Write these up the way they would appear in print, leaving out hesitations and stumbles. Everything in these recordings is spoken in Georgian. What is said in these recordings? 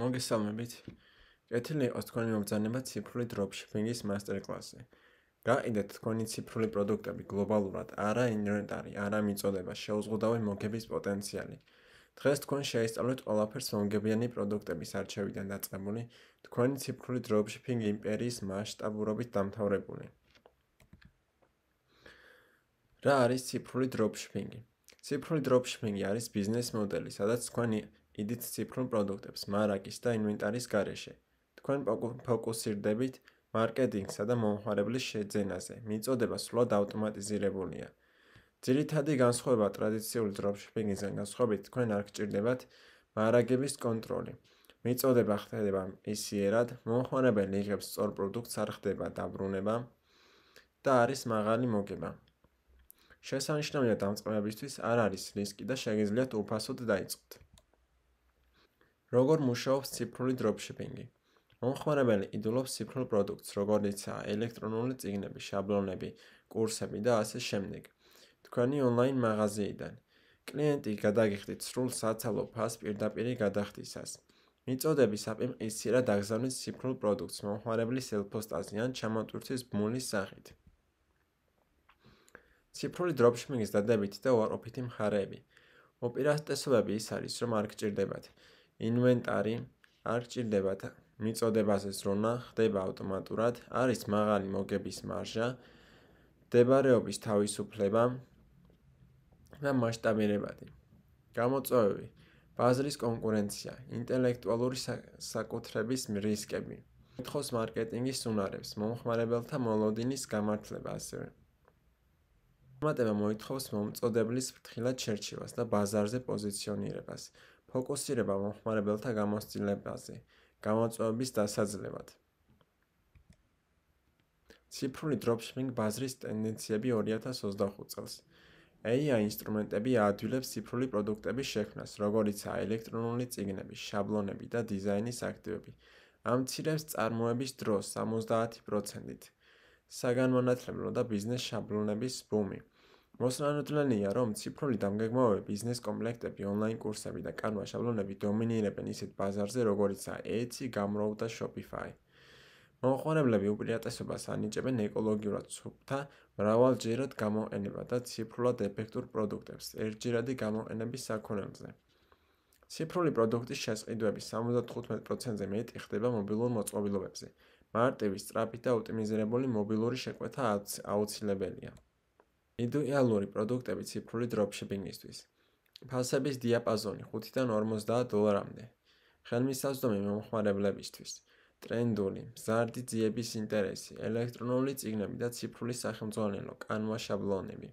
მოგესალმებით. კეთილი იყოს თქვენი მობრძანება ციფრული დროპშიპინგის მასტერკლასზე. გაყიდეთ თქვენი ციფრული პროდუქტები გლობალურად, არა ინვენტარი, არა მიწოდება, შეუზღუდავი მოგების პოტენციალი. დღეს თქვენ შეისწავლეთ ყველაფერს მომგებიანი პროდუქტების არჩევიდან დაწყებული, თქვენი ციფრული დროპშიპინგ იმპერიის მასშტაბურობით დამთავრებული. რა არის ციფრული დროპშიპინგი? ციფრული დროპშიპინგი არის ბიზნეს მოდელი, სადაც თქვენ იდით ციფრულ პროდუქტებს მარაკის და ინვენტარის გარეშე. თქვენ ფოკუსირდებით მარკეტინგსა და მომხმარებლის შეძენაზე. მიწოდება სრულად ავტომატიზირებულია. ძირითადი განსხვავება ტრადიციული დროპშიპინგისგან განსხვავებით, თქვენ არ გჭირდებათ მარაგების კონტროლი. მიწოდება ხდება ისიერად, მომხმარებელი იღებს სწორ პროდუქტს, არ ხდება დაბრუნება და არის მაღალი მოგება. შესანიშნავია დამწყებებისთვის არ არის რისკი და შეგიძლიათ უფასოდ დაიწყოთ. როგორ მუშაობს ციფრული დროპშიპინგი? მომხმარებელი იდულობს ციფრულ პროდუქტს, როგორიცაა ელექტრონული წიგნები, შაბლონები, კურსები და ასე შემდეგ. თქვენი ონლაინ მაღაზიიდან. კლიენტი გადაგიხდით სრულ საცალო ფასს პირდაპირი გადახდისას. მიწოდების აპიმყისიერად აგზავნით ციფრულ პროდუქტს მომხმარებლის ელფოსტაზე ან ჩამოტვირთვის ბმულის სახით. ციფრული დროპშიპინგის დადებითი და უარყოფითი მხარეები. უპირატესობები ის არის, რომ არ გჭირდებათ ინვენტარი, არ გჭირდებათ მიწოდებაზე ზრონა, ხდება ავტომატურად, არის მაღალი მოგების მარჟა, მდებარეობის თავისუფლება და მასშტაბირებადი. გამოწვევები: ბაზრის კონკურენცია, ინტელექტუალური საკუთრების რისკები, უთხოვს მარკეტინგის უნარებს, მომხმარებელთა მოლოდინის გამართლება ასევე. ფორმატება მოითხოვს მომწოდებლის ფრთხილად შერჩევას და ბაზარზე პოზიციონირებას, ფოკუსირება მომხმარებელთა გამოცდილებაზე, გამოწვევების დასაძლევად. ციფრული დროპშიპინგ ბაზრის ტენდენციები 2025 წელს. AI ინსტრუმენტები აადვილებს ციფრული პროდუქტების შექმნას, როგორიცაა ელექტრონული წიგნები, შაბლონები და დიზაინის აქტივები. ამცირებს წარმოების დროს 70%-ით. საგანმანათლებლო და ბიზნეს შაბლონების ბუმი. მოსანანოდლენია, რომ ციფრული დამგეგმავები, ბიზნეს კომპლექტები, ონლაინ კურსები და კანვა შაბლონები დომინირებენ ისეთ ბაზარზე, როგორიცაა Etsy, Gumroad და Shopify. მომხმარებლები უპირატესობას ანიჭებენ ეკოლოგიურად სუფთა, მრავალჯერად გამოყენება და ციფრულად ეფექტურ პროდუქტებს ერთჯერადი გამოყენების საქონელზე. ციფრული პროდუქტის შესყიდვები 75%-ზე მეტი ხდება მობილურ მოწყობილობებზე. მარტივი, სწრაფი და ოპტიმიზირებული მობილური შეკვეთა აუცილებელია. იდეალური პროდუქტები ციფრული დროპშიპინგისთვის. ფასების დიაპაზონი 5-დან 50 დოლარამდე. ხელმისაწვდომი მომხმარებლებისთვის. ტრენდული, მზარდი ძიების ინტერესი, ელექტრონული წიგნები და ციფრული სახელმძღვანელო, კანვა შაბლონები.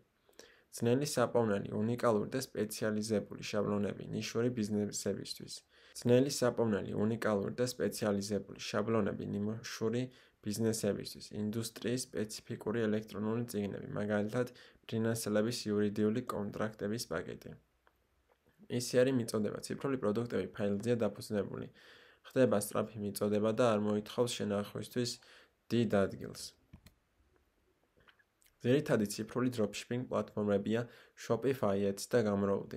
ძნელი საპოვნელი, უნიკალური და სპეციალიზებული შაბლონები ნიშური ბიზნესებისთვის. ძნელი საპოვნელი, უნიკალური და სპეციალიზებული შაბლონები ნიმუშური ბიზნესებისთვის. ინდუსტრიის სპეციფიკური ელექტრონული წიგნები, მაგალითად, ფრილანსერების იურიდიული კონტრაქტების პაკეტი. ისი არის მიწოდება. ციფრული პროდუქტები ფაილზეა დაფუძნებული. ხდება სწრაფი მიწოდება და არ მოითხოვს შენახვისთვის დიდ ადგილს. ძირითადი ციფრული დროპშიპინგ პლატფორმებია Shopify, Etsy და Gumroad.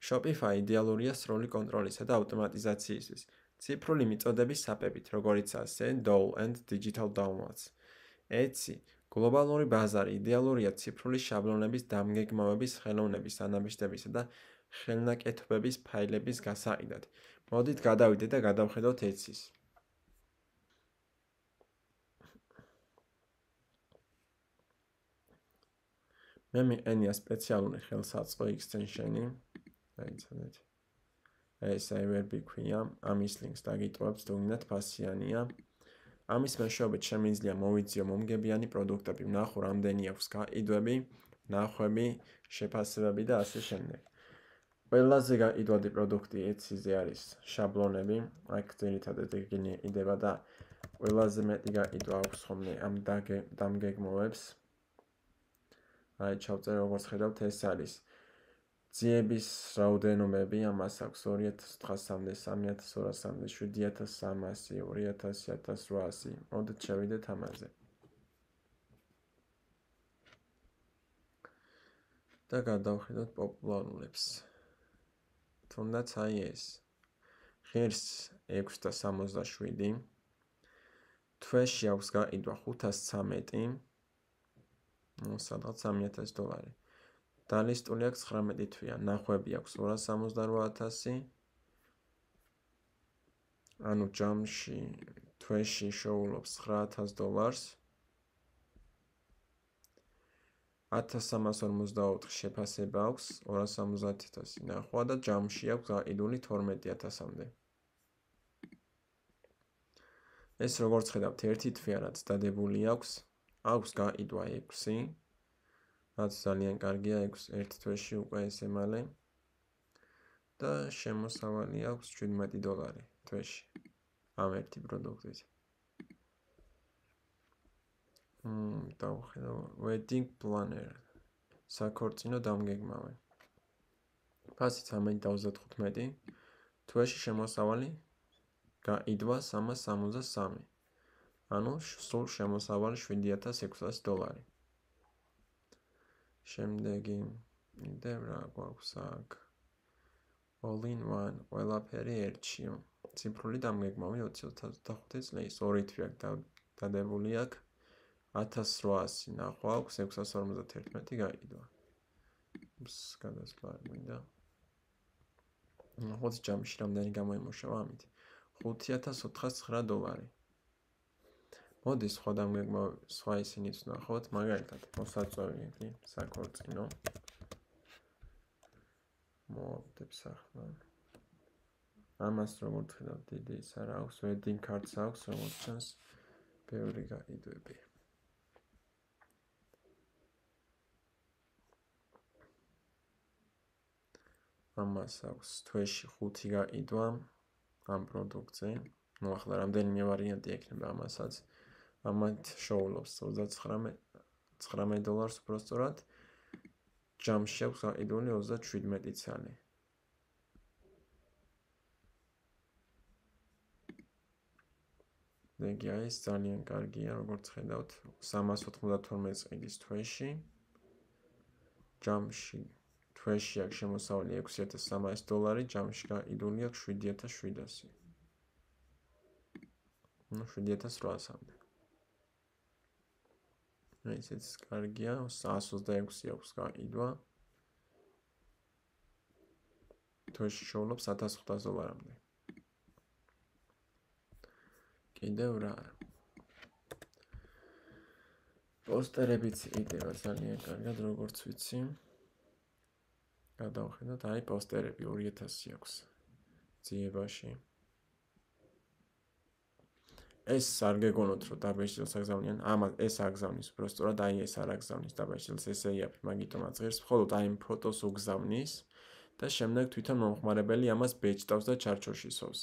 Shopify იდეალურია სრული კონტროლისა და ავტომატიზაციისთვის. ციფრული მიწოდების საპებით, როგორიცაა Sendall and Digital Downloads. Etsy გლობალური ბაზარი იდეალურია ციფრული შაბლონების დამგეგმავების, ხელოვნების, ანაბეჭდებისა და ხელნაკეთობების ფაილების გასაყიდად. მოდით გადავიდეთ და გადავხედოთ Etsy-ს. მე მიყენია სპეციალური ხელსაწყო extension-ი. დაიცადეთ. ეს AirB ქვია, ამის links დაგიტოვებთ, თუ გინდათ ფასიანია. ამის მეშვეობით შემიძლია მოვიძიო მომგებიანი პროდუქტები, ვნახო რამდენი აქვს გაყიდვები, ნახვები, შეფასებები და ასე შემდეგ. ყველაზე გაყიდვადი პროდუქტი Etsy-ზე არის შაბლონები, აქ ძირითადად იყიდება და ყველაზე მეტი გაყიდვა აქვს ხოლმე ამ დამგეგმავებს. აი ჩავწერე როგორც ხედავთ ეს არის ძიების რაოდენობები, ამას აქვს 2400-მდე, 3200-მდე, 7300, 2000, 1800. მოდით შევიდეთ ამაზე. და გადავხედოთ პოპულარულებს. თუნდაც აი ეს. ღირს 667, თვეში აქვს გაყიდვა 513, სადღაც $3,000. დალისტული აქვს 19 თვეა, ნახვები აქვს 268,000, ანუ ჯამში თვეში შოულობს $9,000, 1344 შეფასება აქვს, 270,000 ნახვა და ჯამში აქვს გაყიდული 12,000-მდე. ეს როგორც ხედავთ, ერთი თვეა, რაც დადებული აქვს გაყიდვა 6, რაც ძალიან კარგია, 6 ერთ თვეში უკვე ესემალე და შემოსავალი აქვს $17 თვეში ამ ერთი პროდუქტით. დავხედავ wedding planner, საქორწინო დამგეგმავე. ფასი 13.75, თვეში შემოსავალი გაყიდვა $363, ანუ სულ შემოსავალი $7,600. შემდეგი კიდევ რა გვაქვს აქ? All in one, ყველაფერი ერთში. ციფრული დამგეგმავი 2025 წლის 2 თვე დადებული აქ 1800 ნახვა აქვს, 651 გაყიდვა. გადასვლა არ მინდა. ხუთი ჯამში რამდენი გამოიმუშავა ამით? $5,409. მოდი სხვა დამგეგმავი, სხვა ისინიც ვნახოთ, მაგალითად, მოსაწვევი საქორწინო. მოვდებს ახლა. ამას როგორც ხედავთ, დიდი ის არ აქვს, wedding cards აქვს, როგორც ჩანს, ბევრი გაყიდვები. ამას აქვს თვეში 5 გაყიდვა ამ პროდუქტზე. ნუ ახლა რამდენიმე ვარიანტი ექნება ამასაც. ამათ შოულობს $39 უბრალოდ. ჯამში აქვს გაყიდული 37 ცალი. დეგი არის ძალიან კარგია, როგორც ხედავთ, 392 წლის თვეში. ჯამში თვეში აქვს შემოსავალი $6,300, ჯამში გაყიდული აქვს $7,700. ნუ $7,800-მდე. ესეც კარგია, 126 აქვს გაყიდვა. თვეში შოულობს $1,500-მდე. კიდევ რა? პოსტერებიც იყიდება ძალიან კარგად, როგორც ვიცი. გადავხედოთ, აი პოსტერები 2000 აქვს ძიებაში. ეს არ გეგონოთ, რომ დაბეჭდილს აგზავნიან, ეს აგზავნის, უბრალოდ აი ეს არ აგზავნის დაბეჭდილს, ესე იაფი, მაგიტომაც ღირს, მხოლოდ აი იმ ფოტოს უგზავნის და შემდეგ თვითონ მომხმარებელი ამას ბეჭდავს და ჩარჩოში სვავს.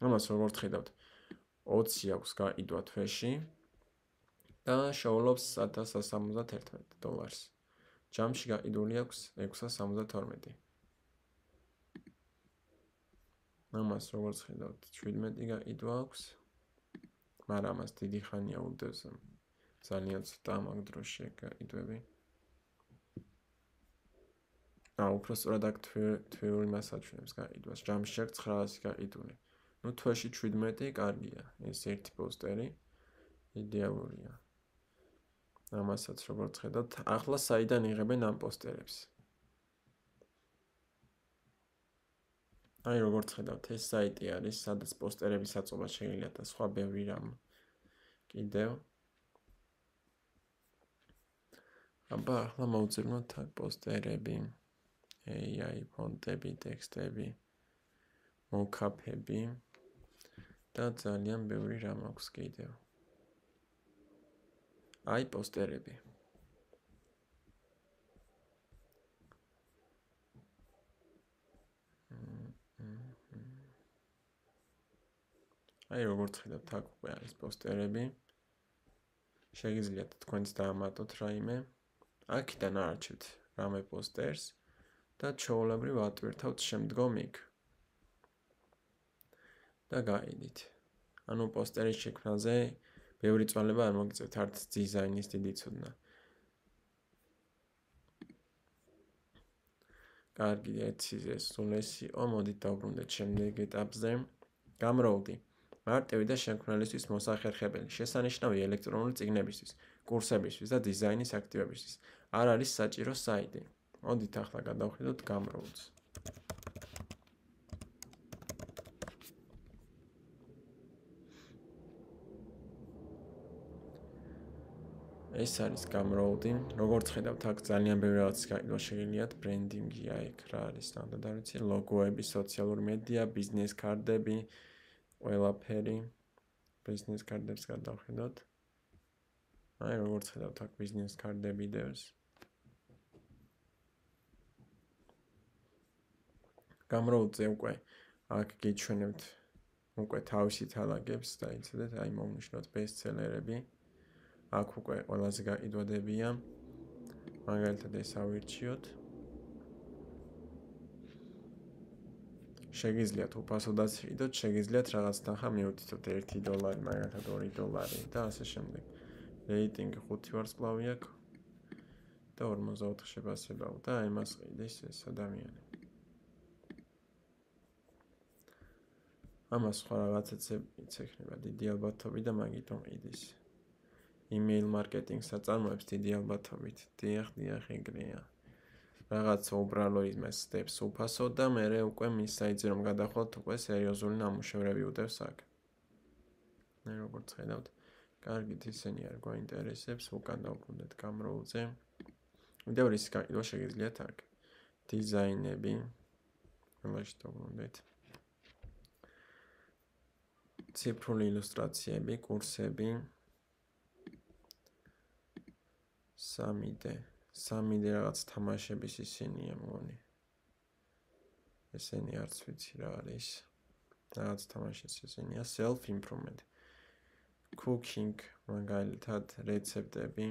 ამას როგორც ხედავთ, 20 აქვს გაყიდვა თვეში და შოულობს $1,071. ჯამში გაყიდული აქვს 672. ამას როგორც ხედავთ, 17 გაყიდვა აქვს. მაგრამ ამას დიდი ხანია უდევს. ძალიან ცოტა მაგ დროში გაყიდვები. უფრო სწორად აქ თვეული მასაჩვენებს გაყიდვას. ჯამში აქვს 900 გაყიდული. ნუ თვეში 17 კარგია. ეს ერთი პოსტერი იდეალურია. ამასაც როგორც ხედავთ, ახლა საიდან იღებენ ამ პოსტერებს? აი როგორც ხედავთ, ეს საიტი არის, სადაც პოსტერების აწობა შეიძლება და სხვა ბევრი რამ კიდევ. აბა, ახლა მოვწერნოთ აქ პოსტერები, AI ფონტები, ტექსტები, მოკაფები და ძალიან ბევრი რამ აქვს კიდევ. აი პოსტერები. აი როგორც ხედავთ, აქ უკვე არის პოსტერები. შეგიძლიათ თქვენც დაამატოთ რაიმე. აქედან არჩევთ რამე პოსტერს და ჩვეულებრივ ატვირთავთ შემდგომ იქ. და გაიდით. ანუ პოსტერის შექმნაზე ბევრი წვალება არ მოგიწევთ, არც დიზაინის დიდი ცოდნა. კარგი, ეს სულ იყო, მოდით დავბრუნდეთ შემდეგ ეტაპზე. გამრავლდი. მარტივი და შემქმნელისთვის მოსახერხებელი, შესანიშნავი ელექტრონული წიგნებისთვის, კურსებისთვის და დიზაინის აქტივებისთვის. არ არის საჭირო საიტი. მოდით ახლა გადავხედოთ გამრავლდს. ეს არის გამრავლდი. როგორც ხედავთ, აქ ძალიან ბევრი რაღაცის გაყიდვა შეგიძლიათ, ბრენდინგია, ეგ რა არის, ნამდვილად არ ვიცი, ლოგოები, სოციალური მედია, ბიზნეს კარტები, ყველაფერი. ბიზნეს კარტებს გადავხედოთ. აი, როგორც ხედავთ, აქ ბიზნეს კარტები დევს. გამრავლდზე უკვე აქ გიჩვენებთ უკვე თავისი თალაგებს და იცოდეთ, აი მოვნიშნოთ ბესტსელერები. აქ უკვე ყველაზე გაყიდვადებია. მაგალითად ეს ავირჩიოთ. შეგიძლიათ უფასო დაცვიდოთ, შეგიძლიათ რაღაც თანხა მიუთითოთ $1, მაგალითად $2 და ასე შემდეგ. რეიტინგი 5 ვარსკვლავი აქვს და 44 შეფასებაა და იმას ყიდის ეს ადამიანი. ამას სხვა რაღაცაც ეცექნება დიდი ალბათობით და მაგითომ ყიდის. email marketing საწარმოებს დიდი ალბათობით. დიახ, ეგრეა. რაღაც უბრალო იმას steps უფასო და მერე უკვე მის საიტზე რომ გადახვალთ, უკვე სერიოზული ნამუშევრები უდევს აქ. მე როგორც ხედავთ, კარგით ისენი არ გვაინტერესებს, უკან დავბრუნდეთ გამრავლზე. ვიდეო რის გაყიდვა შეგიძლიათ აქ. დიზაინები. ყველაში დავბრუნდეთ. ციფრული ილუსტრაციები, კურსები. 3D რაღაც თამაშების ისინია მგონი. ესენი არც ვიცი რა არის. რაღაც თამაშის ისინია, self improvement. Cooking, მაგალითად, რეცეპტები.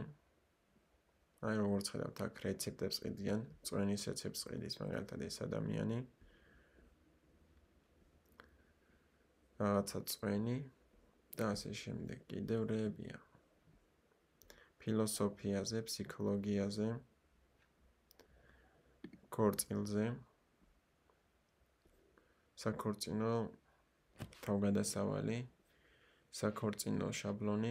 აი როგორც ხედავთ, აქ რეცეპტებს ყიდიან, წვენის რეცეპტს ყიდის, მაგალითად ეს ადამიანი. რაღაცა წვენი და ასე შემდეგ. კიდევ რეებია. ფილოსოფიაზე, ფსიქოლოგიაზე, ქორწილზე, საქორწინო თავგადასავალი, საქორწინო შაბლონი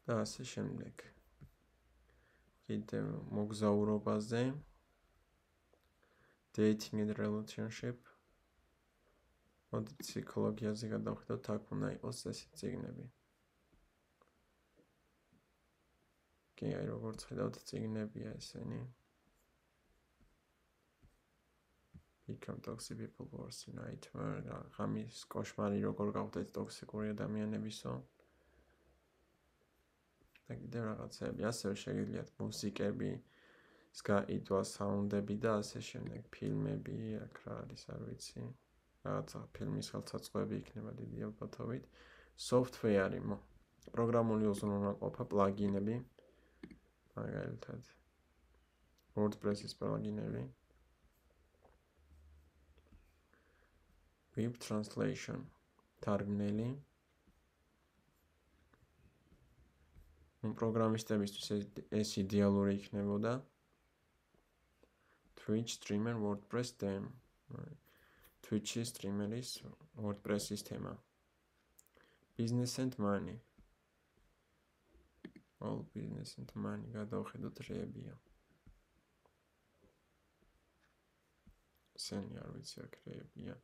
და ასე შემდეგ. კიდევ მოგზაურობაზე, dating and relationship, მოდით ფსიქოლოგიაზე გადავხედოთ, აქ უნდა იყოს ესეთი წიგნები. აი როგორც ხედავთ, წიგნებია ესენი. Become toxic people worse nightmare. ღამის კოშმარი როგორ გავხდეთ ტოქსიკური ადამიანებისო. და კიდევ რაღაცები, ასევე შეგიძლიათ მუსიკები, გაყიდვა, საუნდები და ასე შემდეგ. ფილმები, აქ რა არის, არ ვიცი. რაღაცა ფილმის ხელსაწყოები იქნება დიდი ალბათობით. Software-ი, პროგრამული უზრუნველყოფა, პლაგინები. მაგალითად WordPress-ის პლაგინები. Web translation, თარგმნელი. პროგრამისტებისთვის ეს იდეალური იქნებოდა. Twitch streamer, WordPress theme. Twitch-ის სტრიმერის WordPress-ის თემა. Business and money. All business and money გადავხედოთ რეებია. სენი არ ვიცი აქ რეებია.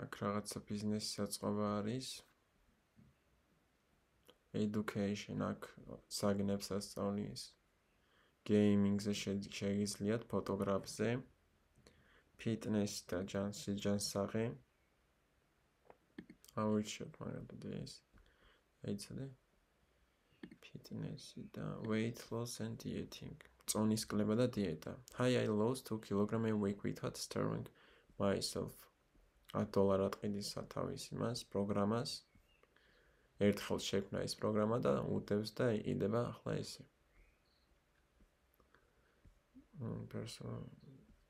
აქ რაღაცა ბიზნესის საწყობა არის. Education, აქ საგნებს ასწავლის. Gaming-ზე შეგიძლიათ, ფოტოგრაფზე. Fitness და ჯანსაღი. ავირჩიოთ მაგალითად ეს. ეცადე. Fitness და weight loss and dieting. წონის კლება და დიეტა. Hi, I lost 2 kg a week without starving myself. $10 ყიდის სათავის იმას, პროგრამას. ერთხელ შექმნა ეს პროგრამა და უდევს და იყიდება ახლა ესე.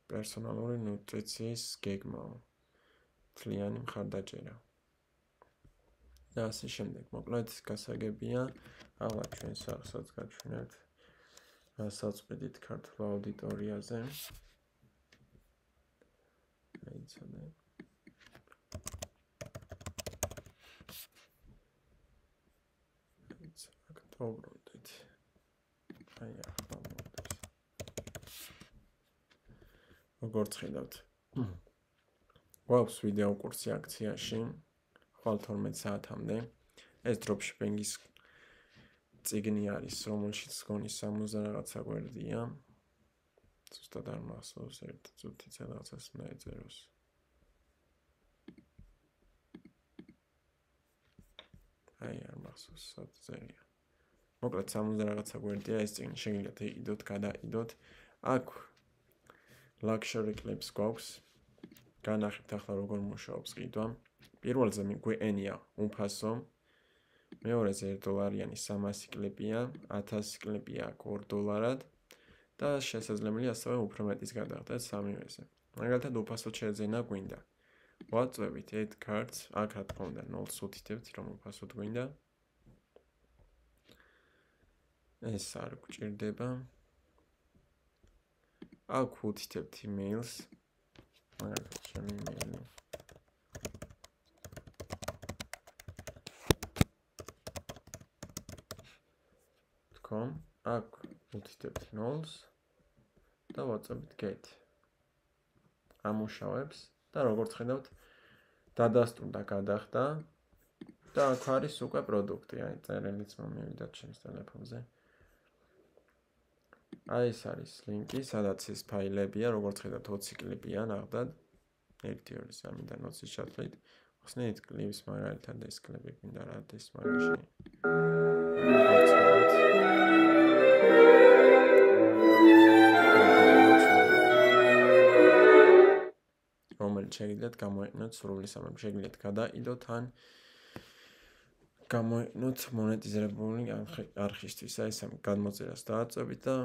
პერსონალური ნუტრიციის გეგმა. თლიანი მხარდაჭერა. და ასე შემდეგ. მოკლედ გასაგებია, ახლა ჩვენ სახსაც გაჩვენებთ გასაწყვეტით ქართულ აუდიტორიაზე. აიცოდე. აქ დავბრუნდით. აი ახლა მოვიდეს. როგორც ხედავთ. გვაქვს ვიდეო კურსი აქციაში. ხვალ 12 საათამდე. ეს dropshipping-ის წიგნი არის, რომელშიც გონი 60 რაღაცა გვერდია. ზუსტად არ მახსოვს, ერთი წუთით რაღაცას უნდა ეწეროს. აი არ მახსოვს, სად წერია. მოკლედ 60 რაღაცა გვერდია, ეს წიგნი შეგიძლიათ იყიდოთ, გადაყიდოთ. აქ luxury clips გვაქვს. განახებთ ახლა როგორ მუშაობს ყიდვა. პირველზე გვენია უფასო. მეორეზე $1-იანი 300 კლიპია, 1000 კლიპია $2 და შესაძლებელია ასევე უფრო მეტის გადახდეთ სამივეზე. მაგალითად უფასოდ შეძენა გვინდა. ვაწვევით add cards, აქ რა თქმა უნდა 0-ს უთითებთ, რომ უფასოდ გვინდა. ეს არ გვჭირდება. აქ უთითებთ emails. მაგალითად ჩემი email. აქ უთითებთ 0-ს და ვაწვევით get. ამუშავებს და როგორც ხედავთ, დადასტურდა გადახდა და აქ არის უკვე პროდუქტი, აი წერილიც მომივიდა ჩემს ტელეფონზე. აი ეს არის ლინკი, სადაც ეს ფაილებია, როგორც ხედავთ 20 კლიპია ნახდად. 1 2 3 და 20-ის ჩათვლით. ხსნით კლიპს მაგალითად ეს კლიპი გინდა რა ეს მაგაში. რომელიც შეგიძლიათ გამოიყენოთ სრული სამეფო, შეგიძლიათ გადაიდოთ ან გამოიყენოთ მონეტიზირებული არხისთვის, აი ეს გადმოწერას დააწვევით და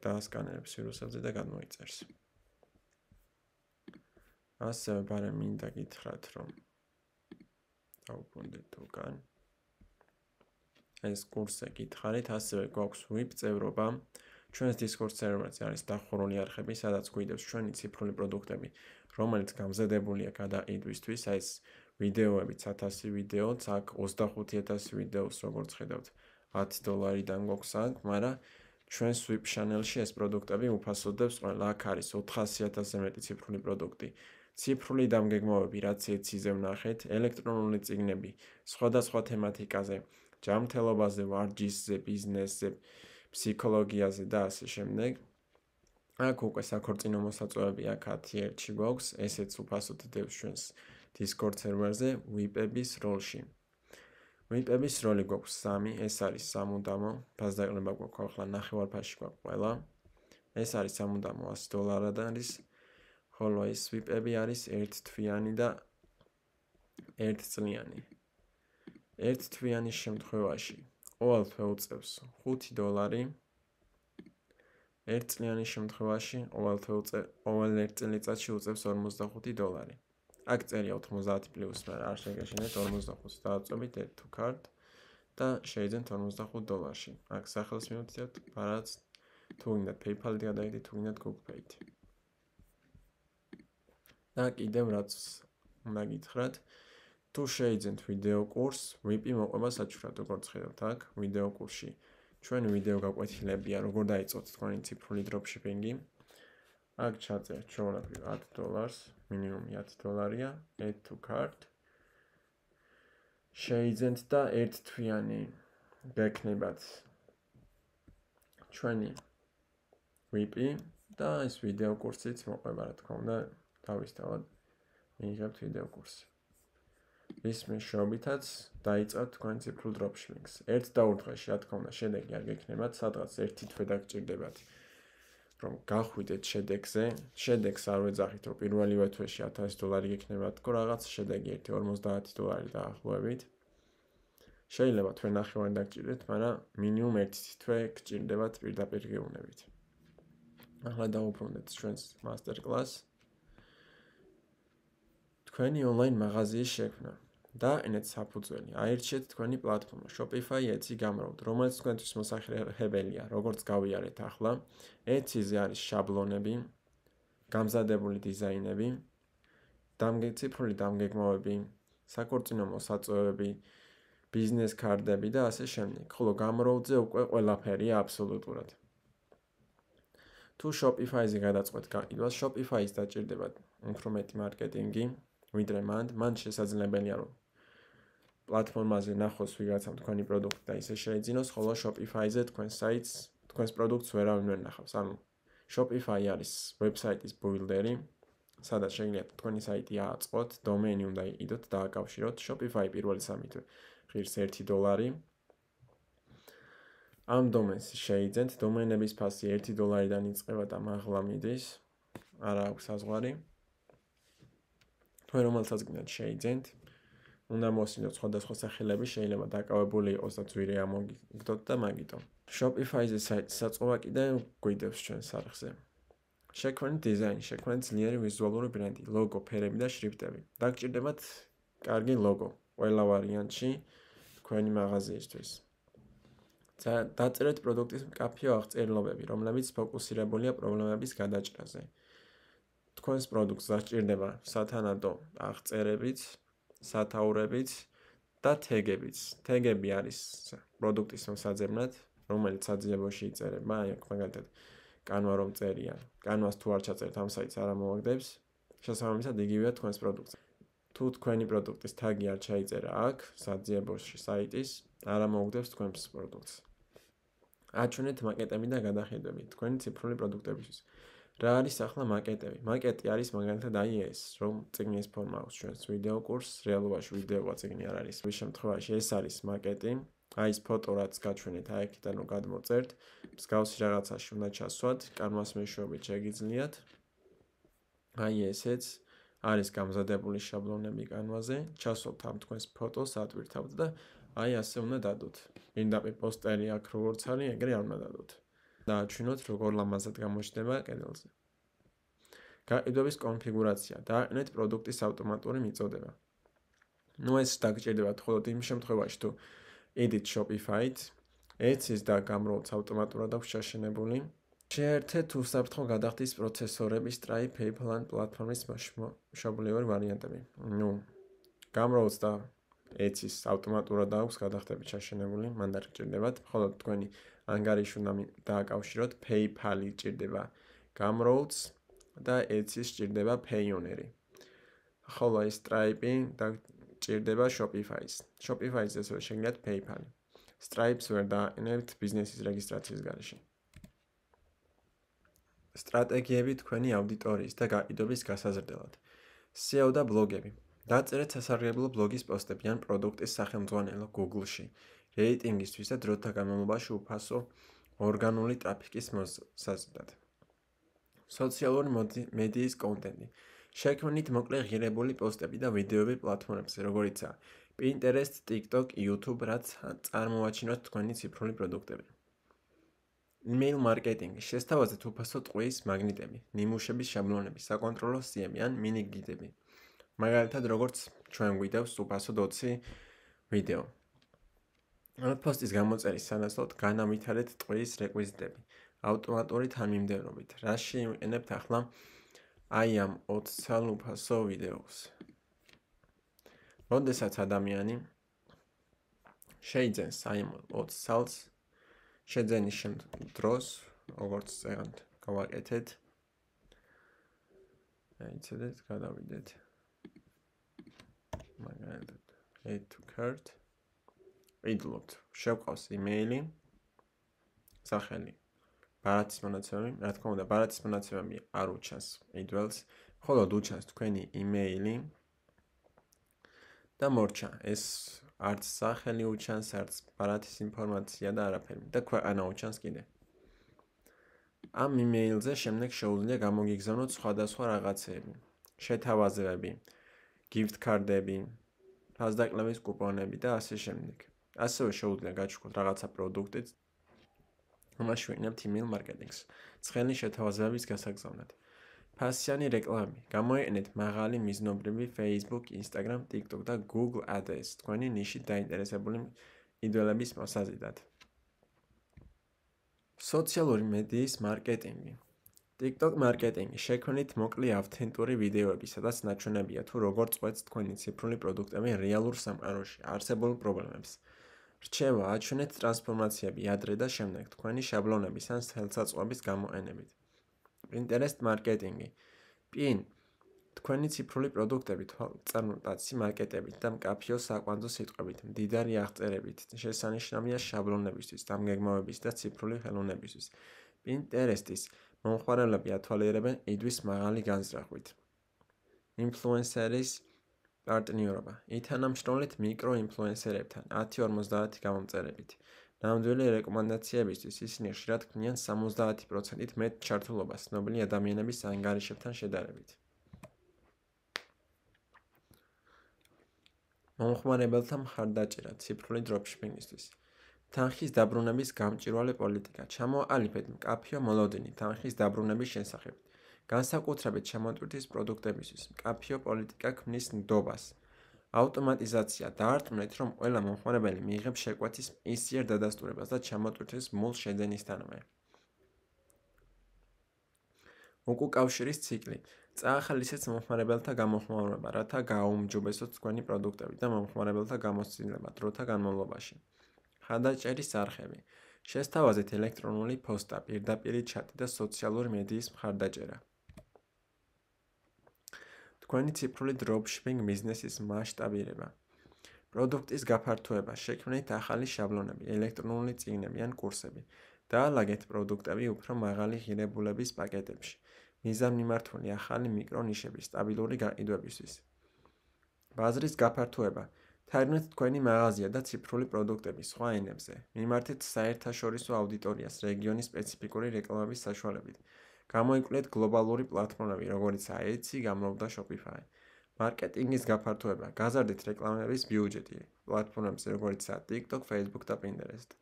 დაასკანერებს ვირუსებზე და გადმოიწერს. ასევე ბარემ მინდა გითხრათ, რომ დავუბრუნდეთ უკან. ეს კურსზე გითხარით, ასევე გვაქვს VIP წევრობა. ჩვენს Discord სერვერზე არის დახურული არხები, სადაც გვიდევს ჩვენი ციფრული პროდუქტები, რომელიც გამზადებულია გადაიდვისთვის, აი ეს ვიდეოებიც 1000 ვიდეოც, აქ 25000 ვიდეოს, როგორც ხედავთ, $10-დან გვაქვს აქ, მაგრამ ჩვენს VIP channel-ში ეს პროდუქტები უფასოდებს ყველა. აქ არის 400,000-ზე მეტი ციფრული პროდუქტი. ციფრული დამგეგმავები, რაც ეთსიზე ვნახეთ, ელექტრონული წიგნები, სხვადასხვა თემატიკაზე, ჯანმრთელობაზე, ვარჯიშზე, ბიზნესზე, ფსიქოლოგიაზე და ასე შემდეგ. აქ უკვე საქორწინო მოსაწვევები აქ 10-1-ში გვაქვს, ესეც უფასოდ დევს ჩვენს Discord სერვერზე VIP-ების როლში. VIP-ების როლი გვაქვს 3, ეს არის სამუდამო, ფასდაყრება გვაქვს ახლა ნახევარფასში გვაქვს ყველა. ეს არის სამუდამო $100 არის, ხოლო ეს VIP-ები არის 1 თვიანი და 1 წლიანი. 1 თვიანის შემთხვევაში ყოველთვე უწევს $5. 1 წლიანის შემთხვევაში ყოველ 1 წელიწადში უწევს $45. აქ წერია 90 პლუს, მაგრამ არ შეგეშინეთ 45 დააწვევით add to cart და შეიძენთ $45. აქ სახელს მივუთითებთ, ბარაც თუ გინდათ PayPal-ით გადაიდეთ, თუ გინდათ Google Pay-ით. და კიდევ რაც უნდა გითხრათ, თუ შეიძენთ ვიდეო კურსს, VIP მოყვება საჩუქრად, როგორც ხედავთ აქ ვიდეო კურსში. ჩვენი ვიდეო გაკვეთილებია, როგორ დაიწყოთ თქვენი ციფრული dropshipping-ი. აქ ჩაწერთ ჩვეულებრივ $10, მინიმუმი $10-ია, add to cart. შეიძენთ და 1 თვიანი გექნებათ ჩვენი VIP და ეს ვიდეო კურსიც მოყვება, რა თქმა უნდა, თავისთავად მიიღებთ ვიდეო კურსი. ის მეშვეობითაც დაიწყოთ თქვენ ციფრულ dropshipping-ს. ერთ და ორ დღეში, რა თქმა უნდა, შედეგი არ გექნებათ, სადღაც ერთი თვე დაგჭირდებათ, რომ გახვიდეთ შედეგზე. შედეგს არ ვეძახით, რომ პირველივე თვეში $1000 გექნებათ, თქო რაღაც შედეგი $50 დაახლოებით. შეიძლება თვე ნახევარი დაგჭირდეთ, მაგრამ მინიმუმ ერთი თვე გჭირდებათ პირდაპირ გეუბნებით. ახლა დავუბრუნდეთ ჩვენს master class. თქვენი ონლაინ მაღაზიის შექმნა. დააყენეთ საფუძველი, აირჩიეთ თქვენი პლატფორმა, Shopify Etsy გამრავლთ, რომელიც თქვენთვის მოსახერხებელია, როგორც გავიარეთ ახლა. Etsy-ზე არის შაბლონები, გამზადებული დიზაინები, ციფრული დამგეგმავები, საკორწინო მოსაწვევები, ბიზნეს კარტები და ასე შემდეგ. ხოლო გამრავლზე უკვე ყველაფერია აბსოლუტურად. თუ Shopify-ზე გადაწყვეტ გაყიდვას, Shopify-ს დაჭირდება უფრო მეტი მარკეტინგი, ვიდრე მან შესაძლებელია რომ პლატფორმაზე ნახოს ვიღაცამ თქვენი პროდუქტი და ისე შეეძინოს, ხოლო Shopify-ზე თქვენს საიტს, თქვენს პროდუქტს ვერავინ ვერ ნახავს. ანუ Shopify არის ვებსაიტის ბუილდერი, სადაც შეგიძლიათ თქვენი საიტი ააწყოთ, დომეინი უნდა იყიდოთ და აკავშიროთ. Shopify პირველი სამით ღირს $1. ამ დომენს შეიძენთ, დომენების ფასი $1-დან იწყება და მაღლა მიდის. არა აქვს საზღვარი. თქვენ რომელსაც გინდათ შეიძენთ, უნდა მოსინდოთ სხვადასხვა სახელები, შეიძლება დაკავებული იყოს და ძვირი ამოგიგდოთ და მაგიტომ. Shopify-ზე საიტის საწყობა კიდე გვიდევს ჩვენს არხზე. შექმნით დიზაინი, შექმნით ძლიერი ვიზუალური ბრენდი, ლოგო, ფერები და შრიფტები. დაგჭირდებათ კარგი ლოგო ყველა ვარიანტში თქვენი მაღაზიისთვის. დაწერეთ პროდუქტის მკაფიო აღწერილობები, რომლებიც ფოკუსირებულია პრობლემების გადაჭრაზე. თქვენს პროდუქტს დაჭირდება სათანადო აღწერებით, სათაურებით და თეგებით. თეგები არის პროდუქტის მოსაძებნად, რომელიც საძიებოში იწერება, აი აქ მაგალითად კანვა რომ წერია. კანვას თუ არ ჩაწერთ ამ საიტს არ ამოვაგდებს. შესაბამისად იგივეა თქვენს პროდუქტს. თუ თქვენი პროდუქტის თაგი არ ჩაიწერა აქ, საძიებოში საიტის, არ ამოვაგდებს თქვენს პროდუქტს. აჩვენეთ მაკეტები და გადახედვები თქვენი ციფრული პროდუქტებისთვის. რა არის ახლა მაკეტები? მაკეტი არის მაგალითად აი ეს, რომ წიგნის ფორმა აქვს ჩვენს ვიდეო კურსს, რეალობაში ვიდეოა წიგნი არ არის. ამ შემთხვევაში ეს არის მაკეტი. აი ეს ფოტო რაც გაჩვენეთ აი აქედან რომ გადმოწერთ, მსგავსი რაღაცაში უნდა ჩასვათ, კანვას მეშვეობით შეგიძლიათ. აი ესეც არის გამზადებული შაბლონები კანვაზე, ჩასვათ ამ თქვენს ფოტოს, ატვირთავთ და აი ასე უნდა დადოთ. პირდაპირ პოსტერი აქ როგორც არის, ეგრე არ უნდა დადოთ. დააჩვენოთ როგორ ლამაზად გამოჩნდება კედელზე. გაყიდვების კონფიგურაცია, დააყენეთ პროდუქტის ავტომატური მიწოდება. ეს დაგჭირდებათ მხოლოდ იმ შემთხვევაში, თუ იდით Shopify-თ, Etsy-ს და გამრავლს ავტომატურად აქვს ჩაშენებული. შეერთეთ უსაფრთხო გადახდის პროცესორები, Stripe, PayPal ან პლატფორმის მშობლიური ვარიანტები. გამრავლს და Etsy-ს ავტომატურად აქვს გადახდები ჩაშენებული, მან დაგჭირდებათ, მხოლოდ თქვენი ანგარიში უნდა დააკავშიროთ, PayPal-ი ჭირდება გამრავლს და Etsy-ს ჭირდება Payoneer-ი. ხოლო ეს Stripe-ი ჭირდება Shopify-ს. Shopify-ს ასევე შეგიძლიათ PayPal-ი. Stripe-ს ვერ დააყენებთ ბიზნესის რეგისტრაციის გარეშე. სტრატეგიები თქვენი აუდიტორიის და გაყიდვების გასაზრდელად. SEO და ბლოგები. დაწერეთ სასარგებლო ბლოგის პოსტები ან პროდუქტის სახელმძღვანელო Google-ში, რეიტინგისთვის და დროთა განმავლობაში უფასო ორგანული ტრაფიკის მოსაზრდად. სოციალური მედიის კონტენტი. შექმნით მოკლე ღირებული პოსტები და ვიდეოები პლატფორმებზე, როგორიცაა Pinterest, TikTok, YouTube, რაც წარმოაჩინოთ თქვენი ციფრული პროდუქტები. Email მარკეტინგი. შესთავაზეთ უფასო ტყუის მაგნიტები, ნიმუშების შაბლონები, საკონტროლო სიები ან მინი გიდები. მაგალითად, როგორც ჩვენ გვიდევს უფასო 20 ვიდეო. პოსტის გამოწერის სანაცვლოდ განავითარეთ ტყუის რეკვიზიტები, ავტომატური თანმიმდევრობით. რა შევიყენებთ ახლა აი ამ 20 ცალ უფასო ვიდეოს. როდესაც ადამიანი შეიძენს აი ამ 20 ცალს, შეძენის დროს, როგორც წეგანთ გავაკეთეთ. აიცადეთ, გადავიდეთ. მაგალითად, add to cart. ვიდლოთ, შევყავს იმეილი, სახელი, ბარათის მონაცემები, რა თქმა უნდა, ბარათის მონაცემები არ უჩანს იდველს, მხოლოდ უჩანს თქვენი იმეილი და მორჩა. ეს არც სახელი უჩანს, არც ბარათის ინფორმაცია და არაფერი და ქვეყანა უჩანს კიდე. ამ იმეილზე შემდეგ შეუძლია გამოგიგზავნოთ სხვადასხვა რაღაცეები, შეთავაზებები, gift card-ები, ფასდაკლების კუპონები და ასე შემდეგ. ასევე შეუძლია გაჩვენოთ რაღაცა პროდუქტიც, ამაში ვიყენებთ email marketing-ს, ცხელი შეთავაზებების გასაგზავნად. ფასიანი რეკლამები. გამოიყენეთ მაღალი მიზნობრივი Facebook, Instagram, TikTok და Google Ads თქვენი ნიშით დაინტერესებული მყიდველების მოსაზიდად. სოციალური მედიის მარკეტინგი. TikTok მარკეტინგი შექმნით მოკლე ავთენტური ვიდეოები, სადაც ნაჩვენებია თუ როგორ წყვეტს თქვენი ციფრული პროდუქტები რეალურ სამყაროში არსებულ პრობლემებს. რჩევა აჩვენეთ ტრანსფორმაციები ადრე და შემდეგ თქვენი შაბლონების ან ხელსაწყოების გამოყენებით. Pinterest მარკეტინგი. PIN თქვენი ციფრული პროდუქტები თვალწარმტაცი მაკეტებით და მკაფიო საკვანძო სიტყვებით, მდიდარი აღწერებით, შესანიშნავია შაბლონებისთვის, დამგეგმავების და ციფრული ხელოვნებისთვის. Pinterest-ის მომხმარებლები ათვალიერებენ ყიდვის მაღალი განზრახვით. Influencer-ის პარტნიორობა. ითანამშრომლეთ მიკრო-ინფლუენსერებთან 10-50 გამომწერებით. ნამდვილი რეკომენდაციებისთვის ისინი ხშირად ქმნიან 70%-ით მეტ ჩართულობას ცნობილი ადამიანების ანგარიშებთან შედარებით. მომხმარებელთა მხარდაჭერა ციფრული დროპშიპინგისთვის. თანხის დაბრუნების გამჭვირვალე პოლიტიკა. ჩამოაყალიბეთ მკაფიო მოლოდინი თანხის დაბრუნების შესახებ. განსაკუთრებით ჩამოტვირთვის პროდუქტებისთვის მკაფიო პოლიტიკა ქმნის ნდობას. ავტომატიზაცია. დაარწმუნეთ, რომ ყველა მომხმარებელი მიიღებს შეკვეთის მისიერ დადასტურებას და ჩამოტვირთვის მულ შეძენისთანავე. უკუკავშირის ციკლი. წაახალისეთ მომხმარებელთა გამოხმაურება, რათა გააუმჯობესოთ თქვენი პროდუქტები და მომხმარებელთა გამოცდილება დროთა განმავლობაში. ხარდაჭერის არხები. შესთავაზეთ ელექტრონული პოსტა, პირდაპირი ჩატი და სოციალური მედიის მხარდაჭერა. თქვენი ციფრული დროპშიპინგ ბიზნესის მასშტაბირება. პროდუქტის გაფართოება. შექმნით ახალი შაბლონები, ელექტრონული წიგნები ან კურსები. დაალაგეთ პროდუქტები უფრო მაღალი ღირებულების პაკეტებში. მიზანმიმართული ახალი მიკრონიშები სტაბილური გაყიდვებისთვის. ბაზრის გაფართოება. თარგმნეთ თქვენი მაღაზია და ციფრული პროდუქტები სხვა ენებზე. მიმართეთ საერთაშორისო აუდიტორიას რეგიონის სპეციფიკური რეკლამების საშუალებით. გამოიკვლიეთ გლობალური პლატფორმები, როგორიცაა Etsy, Gumroad და Shopify. მარკეტინგის გაფართოება. გაზარდეთ რეკლამების ბიუჯეტი პლატფორმებზე, როგორიცაა TikTok, Facebook და Pinterest.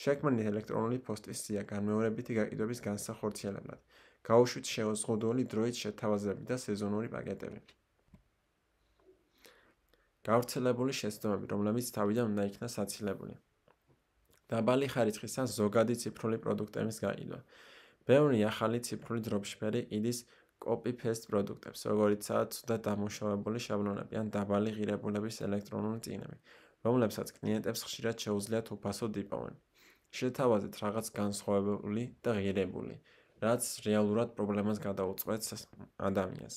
შექმნით ელექტრონული პოსტის სია განმეორებითი გაყიდვების განსახორციელებლად. გაუშვით შეზღუდული დროით შეთავაზებები და სეზონური პაკეტები. გავრცელებული შეცდომები, რომლებიც თავიდან უნდა იქნას აცილებული. დაბალი ხარისხის ან ზოგადი ციფრული პროდუქტების გაყიდვა. ბევრი ახალი ციფრული დროპშიპერი ყიდის copy-paste პროდუქტებს, როგორიცაა ცუდად დამუშავებული შაბლონები ან დაბალი ღირებულების ელექტრონული წიგნები, რომლებსაც კლიენტებს ხშირად შეუძლიათ უფასოდ იპოვონ. შეთავაზეთ რაღაც განსხვავებული და ღირებული, რაც რეალურად პრობლემას გადაუწყვეტს ადამიანს.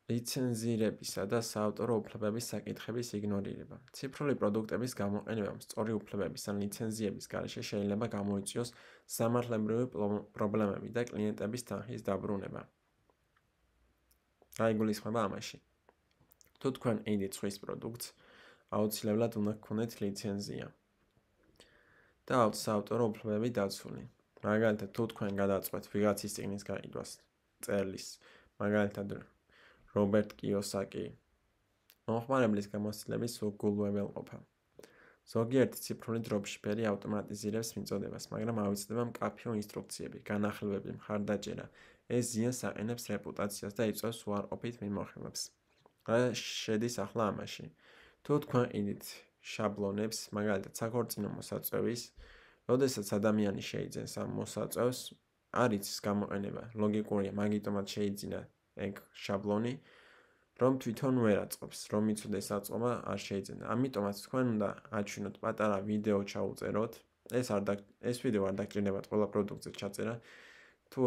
ლიცენზირებისა და საავტორო უფლებების საკითხების იგნორირება. ციფრული პროდუქტების გამოყენებამ სწორი უფლებების ან ლიცენზიების გარეშე შეიძლება გამოიწვიოს სამართლებრივი პრობლემები და კლიენტების თანხის დაბრუნება. გაიგულისხმება ამაში. თუ თქვენ ყიდით სხვის პროდუქტს, აუცილებლად უნდა გქონდეთ ლიცენზია და საავტორო უფლებები დაცული. მაგალითად, თუ თქვენ გადაწყვეტთ ვიღაცის წიგნის გაყიდვას, წერლის, მაგალითად რობერტ კიოსაკი, მომხმარებლის გამოცდილების უგულვებელყოფა. ზოგიერთი ციფრული დროპშიპერი ავტომატიზირებს მიწოდებას, მაგრამ ავიწყდება მკაფიო ინსტრუქციები, განახილვები, მხარდაჭერა. ეს ზიანს აყენებს რეპუტაციას და იწვევს უარყოფით მიმოხილვებს. რა შედის ახლა ამაში? თუ თქვენ ყიდით შაბლონებს, მაგალითად საქორწინო მოსაწვევის, როდესაც ადამიანი შეიძენს ამ მოსაწვევს, არ იცის გამოყენება, ლოგიკურია, მაგიტომაც შეიძინა ეგ შაბლონი, რომ თვითონ ვერ აწყობს, რომ იცოდეს აწყობა არ შეიძენა. ამიტომაც თქვენ უნდა აჩვენოთ პატარა ვიდეო ჩაუწეროთ. ეს ვიდეო არ დაგჭირდებათ ყველა პროდუქტზე ჩაწერა. თუ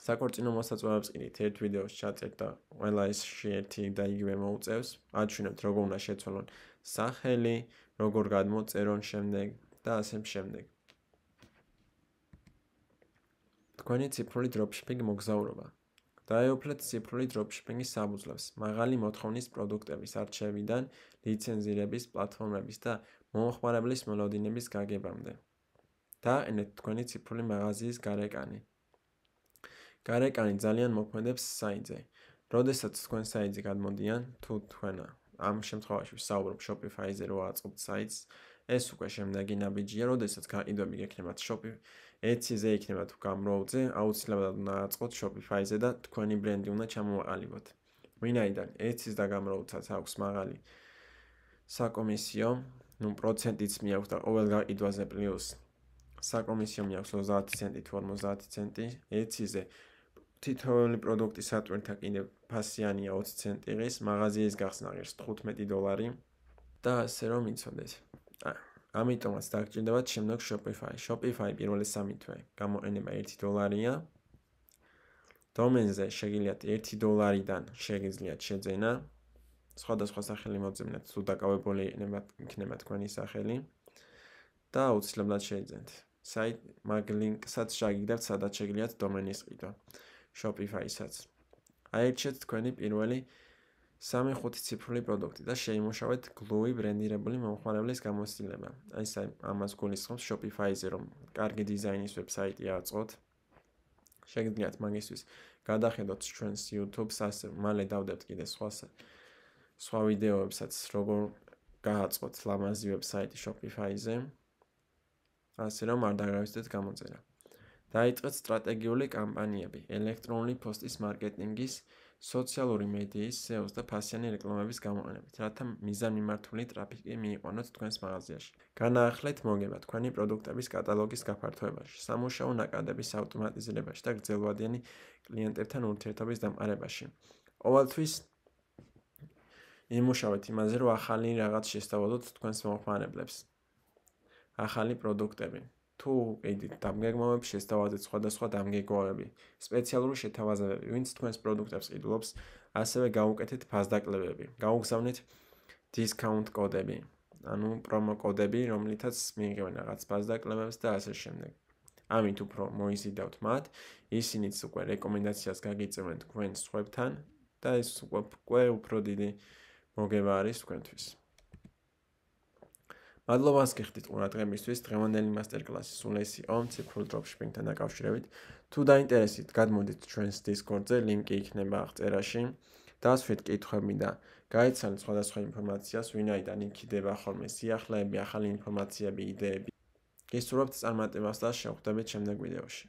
საქორწინო მოსაწვევებს ყიდით, ერთ ვიდეოს ჩაწერთ და ყველა ესში ერთი და იგივე მოუწევს, აჩვენებთ როგორ უნდა შეცვალონ სახელი, როგორ გადმოწერონ შემდეგ და ასე შემდეგ. თქვენი ციფრული დროპშიპინგ მოგზაურობა. დაეუფლეთ ციფრული დროპშიპინგის საფუძვლებს, მაღალი მოთხოვნის პროდუქტების არჩევიდან ლიცენზირების პლატფორმების და მომხმარებლის მოლოდინების გაგებამდე. დააყენეთ თქვენი ციფრული მაღაზიის გარეკანი. გარეკანი ძალიან მოქმედებს საიტზე. როდესაც თქვენ საიტზე გადმოდიან, თუ თქვენ ამ შემთხვევაში ვსაუბრობ Shopify-ზე რო აწყობთ საიტს, ეს უკვე შემდეგი ნაბიჯია, როდესაც გაყიდვები გექნებათ Etsy-ზე იქნება თუ გამროულზე, აუცილებლად უნდა აწყოთ Shopify-ზე და თქვენი ბრენდი უნდა ჩამოვაყალიბოთ. ვინაიდან Etsy-ს და გამროულსაც აქვს მაღალი საკომისიო, პროცენტიც მიაქვს და ყოველ გაყიდვაზე პლუს საკომისიო მიაქვს 30 ცენტი თუ 50 ცენტი, Etsy-ზე თითოეული პროდუქტის სატვირთა კიდევ ფასიანია 20 ცენტი ღირს, მაღაზიის გახსნა ღირს $15 და ასე რომ იცოდეთ. ამიტომაც დაგჭირდებათ შემდგომ Shopify. Shopify პირველი 3 თვე გამოყენება $1-ია. დომენზე შეგიძლიათ $1-დან შეგიძლიათ შეძენა. სხვადასხვა სახელი მოძებნეთ, თუ დაკავებული იქნება თქვენი სახელი და აუცილებლად შეიძენთ. მაგ ლინკსაც შეგიძლიათ სადაც შეგიძლიათ დომენის ყიდვა. Shopify-საც. აირჩიეთ თქვენი პირველი 3-5 ციფრული პროდუქტი და შეიმუშავეთ გლუი ბრენდირებული მომხმარებლის გამოცდილება. აი ეს ამას გულისხმობს Shopify-ზე, რომ კარგი დიზაინის ვებსაიტი აწყოთ. შეგიძლიათ მაგისთვის გადახედოთ ჩვენს YouTube-ს, ასე მალე დავდებთ კიდე სხვა ვიდეოებსაც, როგორ გააწყოთ ლამაზი ვებსაიტი Shopify-ზე. ასე რომ არ დაგავიწყდეთ გამოწერა. დაიწყეთ სტრატეგიული კამპანიები, ელექტრონული პოსტის მარკეტინგის, სოციალური მედიის, SEO-ს და ფასიანი რეკლამების გამოყენებით, რათა მიზანმიმართული ტრაფიკი მიიყვანოთ თქვენს მაღაზიაში. განაახლეთ მოგება თქვენი პროდუქტების კატალოგის გაფართოებაში, სამუშაო ნაკადების ავტომატიზირებაში და გრძელვადიანი კლიენტებთან ურთიერთობის დამყარებაში. ყოველთვის იმუშავეთ იმაზე, რომ ახალი რაღაც შესთავაზოთ თქვენს მომხმარებლებს. ახალი პროდუქტები. თუ ყიდით დამგეგმავებს, შესთავაზეთ სხვადასხვა დამგეგმავები, სპეციალური შეთავაზებები, ვინც თქვენს პროდუქტებს ყიდულობს, ასევე გაუკეთეთ ფასდაკლებები, გაუგზავნეთ discount კოდები, ანუ პრომო კოდები, რომლითაც მიიღებენ რაღაც ფასდაკლებებს და ასე შემდეგ. ამით უფრო მოიზიდავთ მათ, ისინიც უკვე რეკომენდაციას გაგიწევენ თქვენს სხვებთან და ეს უკვე უფრო დიდი მოგება არის თქვენთვის. მადლობა გიხდით ყურადღებისთვის. დღევანდელი მასტერკლასი სულ ეს იყო ციფრულ დროპშიპინგთან დაკავშირებით. თუ დაინტერესდით, გადმოდით ჩვენს Discord-ზე, ლინკი იქნება აღწერაში. დასვით კითხვები და გაიცანით სხვადასხვა ინფორმაციას, ვინაიდან იქნება ხოლმე სიახლეები, ახალი ინფორმაციები, იდეები. გისურვებთ წარმატებას და შევხვდებით შემდეგ ვიდეოში.